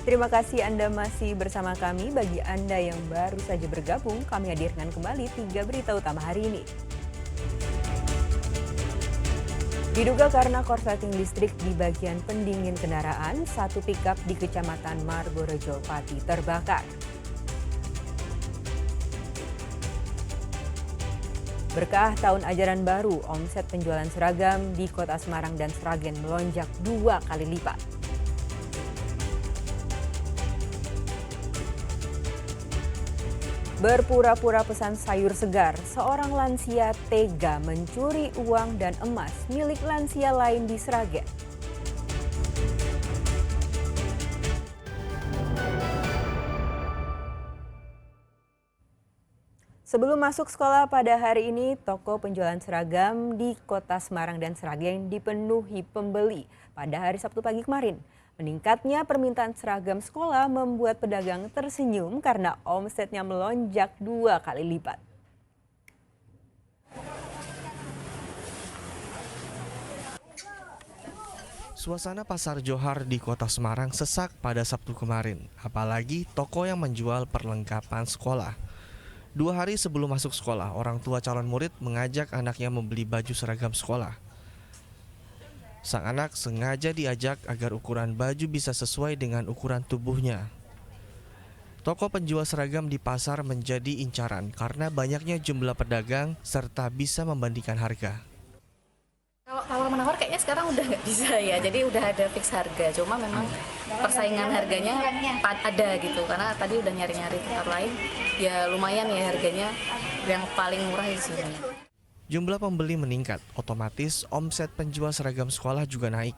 Terima kasih Anda masih bersama kami. Bagi Anda yang baru saja bergabung, kami hadirkan kembali 3 berita utama hari ini. Diduga karena korsleting listrik di bagian pendingin kendaraan, satu pikap di Kecamatan Margorejo, Pati terbakar. Berkah tahun ajaran baru, omset penjualan seragam di Kota Semarang dan Sragen melonjak 2 kali lipat. Berpura-pura pesan sayur segar, seorang lansia tega mencuri uang dan emas milik lansia lain di Sragen. Sebelum masuk sekolah pada hari ini, toko penjualan seragam di Kota Semarang dan Sragen dipenuhi pembeli pada hari Sabtu pagi kemarin. Meningkatnya permintaan seragam sekolah membuat pedagang tersenyum karena omsetnya melonjak 2 kali lipat. Suasana pasar Johar di Kota Semarang sesak pada Sabtu kemarin, apalagi toko yang menjual perlengkapan sekolah. 2 hari sebelum masuk sekolah, orang tua calon murid mengajak anaknya membeli baju seragam sekolah. Sang anak sengaja diajak agar ukuran baju bisa sesuai dengan ukuran tubuhnya. Toko penjual seragam di pasar menjadi incaran karena banyaknya jumlah pedagang serta bisa membandingkan harga. Kalau tawar-menawar kayaknya sekarang udah nggak bisa ya, jadi udah ada fix harga. Cuma memang persaingan harganya ada gitu, karena tadi udah nyari-nyari tempat lain, ya lumayan ya harganya yang paling murah di sini. Jumlah pembeli meningkat, otomatis omset penjual seragam sekolah juga naik.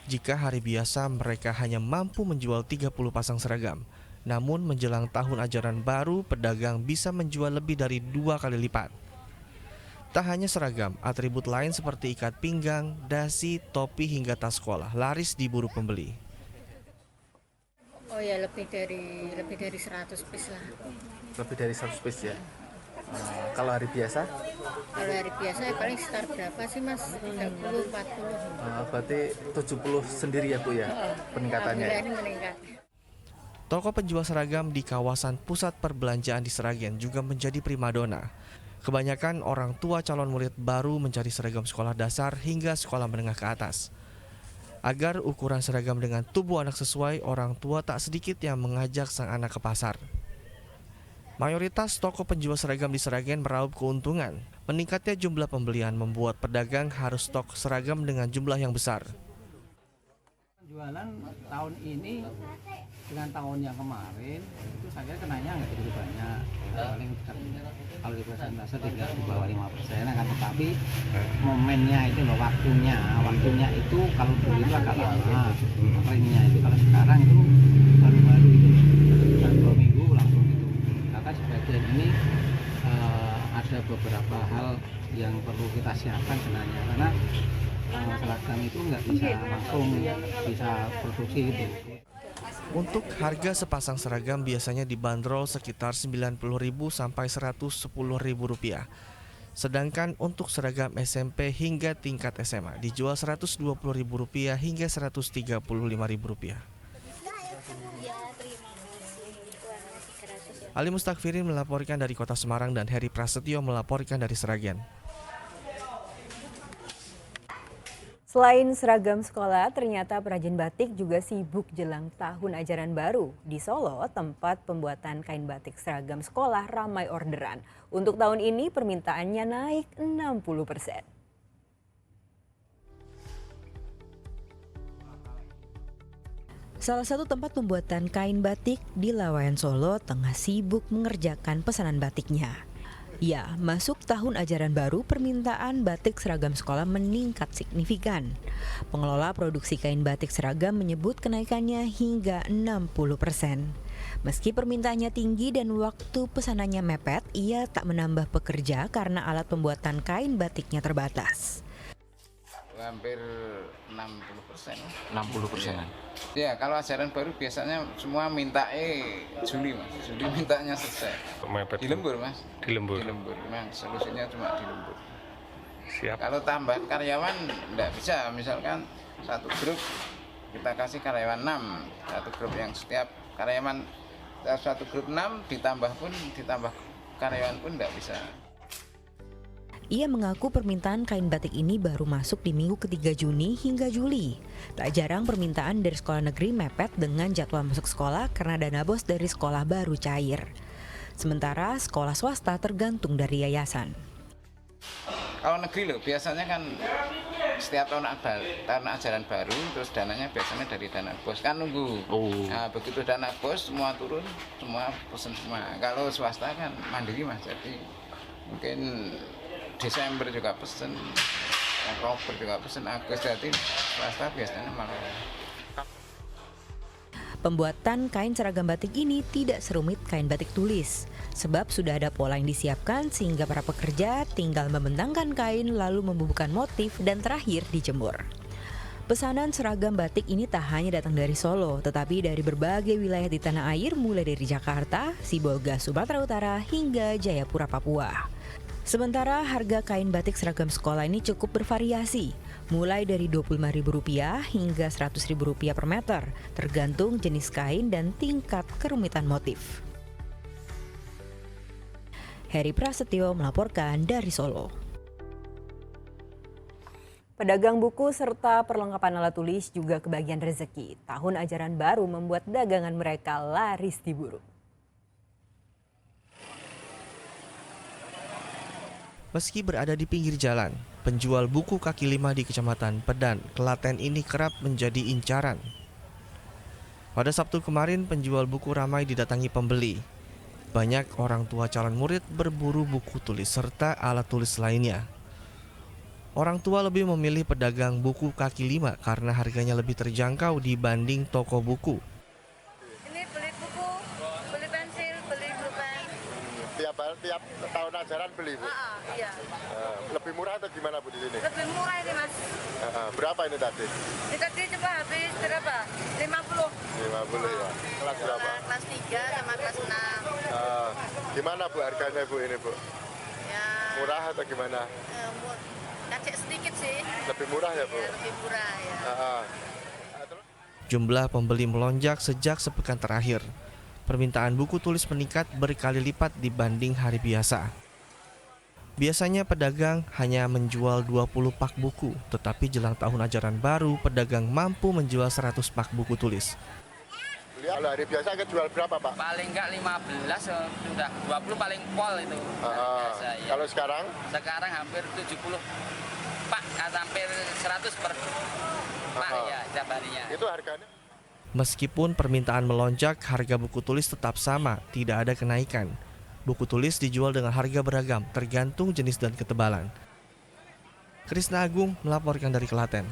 Jika hari biasa mereka hanya mampu menjual 30 pasang seragam, namun menjelang tahun ajaran baru pedagang bisa menjual lebih dari 2 kali lipat. Tak hanya seragam, atribut lain seperti ikat pinggang, dasi, topi hingga tas sekolah laris diburu pembeli. Oh ya lebih dari 100 piece lah. Lebih dari 100 piece ya. Kalau hari biasa? Kalau hari biasa ya paling sekitar berapa sih Mas? 30, 40. Berarti 70 sendiri ya Bu ya peningkatannya. Alhamdulillah ini meningkat. Toko penjual seragam di kawasan pusat perbelanjaan di Sragen juga menjadi primadona. Kebanyakan orang tua calon murid baru mencari seragam sekolah dasar hingga sekolah menengah ke atas. Agar ukuran seragam dengan tubuh anak sesuai, orang tua tak sedikit yang mengajak sang anak ke pasar. Mayoritas toko penjual seragam di Sragen meraup keuntungan. Meningkatnya jumlah pembelian membuat pedagang harus stok seragam dengan jumlah yang besar. Penjualan tahun ini dengan tahun yang kemarin itu saya kenanya nggak begitu banyak, paling kalau di persentase tidak di bawah 5%, akan tetapi momennya itu loh, waktunya itu kalau dulu itu agak lama, ringnya itu kalau sekarang itu baru-baru itu sekitar 2 minggu langsung itu. Maka sebagian ini ada beberapa hal yang perlu kita siapkan sebenarnya, karena seragam itu nggak bisa langsung bisa produksi gitu. Untuk harga sepasang seragam biasanya dibanderol sekitar Rp90.000 sampai Rp110.000. Sedangkan untuk seragam SMP hingga tingkat SMA dijual Rp120.000 hingga Rp135.000. Ali Mustakfirin melaporkan dari Kota Semarang dan Heri Prasetyo melaporkan dari Sragen. Selain seragam sekolah, ternyata perajin batik juga sibuk jelang tahun ajaran baru. Di Solo, tempat pembuatan kain batik seragam sekolah ramai orderan. Untuk tahun ini permintaannya naik 60%. Salah satu tempat pembuatan kain batik di Laweyan Solo tengah sibuk mengerjakan pesanan batiknya. Ya, masuk tahun ajaran baru, permintaan batik seragam sekolah meningkat signifikan. Pengelola produksi kain batik seragam menyebut kenaikannya hingga 60%. Meski permintaannya tinggi dan waktu pesanannya mepet, ia tak menambah pekerja karena alat pembuatan kain batiknya terbatas. Hampir 60%. 60%. Ya, kalau ajaran baru biasanya semua minta Juli Mas. Juli mintanya selesai. Mepet. Di lembur Mas. Di lembur. Di lembur. Memang solusinya cuma di lembur. Siap. Kalau tambah karyawan enggak bisa, misalkan satu grup kita kasih karyawan 6, satu grup yang setiap karyawan satu grup 6 ditambah karyawan pun tidak bisa. Ia mengaku permintaan kain batik ini baru masuk di minggu ketiga Juni hingga Juli. Tak jarang permintaan dari sekolah negeri mepet dengan jadwal masuk sekolah karena dana bos dari sekolah baru cair. Sementara sekolah swasta tergantung dari yayasan. Kalau negeri loh, biasanya kan setiap tahun ajaran baru, terus dananya biasanya dari dana bos, kan nunggu. Nah, begitu dana bos semua turun, semua pesen semua. Kalau swasta kan mandiri mas, jadi mungkin Desember juga pesen, Oktober juga pesen, Agustus, jadi swasta biasanya malah. Pembuatan kain seragam batik ini tidak serumit kain batik tulis, sebab sudah ada pola yang disiapkan sehingga para pekerja tinggal membentangkan kain lalu membubuhkan motif dan terakhir dijemur. Pesanan seragam batik ini tak hanya datang dari Solo, tetapi dari berbagai wilayah di tanah air mulai dari Jakarta, Sibolga, Sumatera Utara hingga Jayapura, Papua. Sementara harga kain batik seragam sekolah ini cukup bervariasi, mulai dari Rp25.000 hingga Rp100.000 per meter, tergantung jenis kain dan tingkat kerumitan motif. Heri Prasetyo melaporkan dari Solo. Pedagang buku serta perlengkapan alat tulis juga kebagian rezeki. Tahun ajaran baru membuat dagangan mereka laris diburu. Meski berada di pinggir jalan, penjual buku kaki lima di Kecamatan Pedan, Klaten ini kerap menjadi incaran. Pada Sabtu kemarin, penjual buku ramai didatangi pembeli. Banyak orang tua calon murid berburu buku tulis serta alat tulis lainnya. Orang tua lebih memilih pedagang buku kaki lima karena harganya lebih terjangkau dibanding toko buku. Ini beli buku, beli pensil, beli pulpen. Tiap tahun ajaran beli, Bu? Iya. Lebih murah atau gimana, Bu, di sini? Lebih murah ini, Mas. Berapa ini tadi? Ini tadi coba habis berapa? 50. 50 ya. Kelas berapa? Kelas 3 sama kelas 6. Gimana, Bu, harganya, Bu, ini, Bu? Ya. Murah atau gimana? Kacik sedikit sih. Lebih murah ya, Bu? Ya, lebih murah ya. Jumlah pembeli melonjak sejak sepekan terakhir. Permintaan buku tulis meningkat berkali lipat dibanding hari biasa. Biasanya pedagang hanya menjual 20 pak buku, tetapi jelang tahun ajaran baru pedagang mampu menjual 100 pak buku tulis. Kalau hari biasa jual berapa, Pak? Paling enggak 15 sudah 20 paling pol itu. Biasa, ya. Kalau sekarang? Sekarang hampir 70 pak, hampir 100 per pak ya setiap harinya. Itu harganya? Meskipun permintaan melonjak, harga buku tulis tetap sama, tidak ada kenaikan. Buku tulis dijual dengan harga beragam, tergantung jenis dan ketebalan. Krisna Agung melaporkan dari Klaten.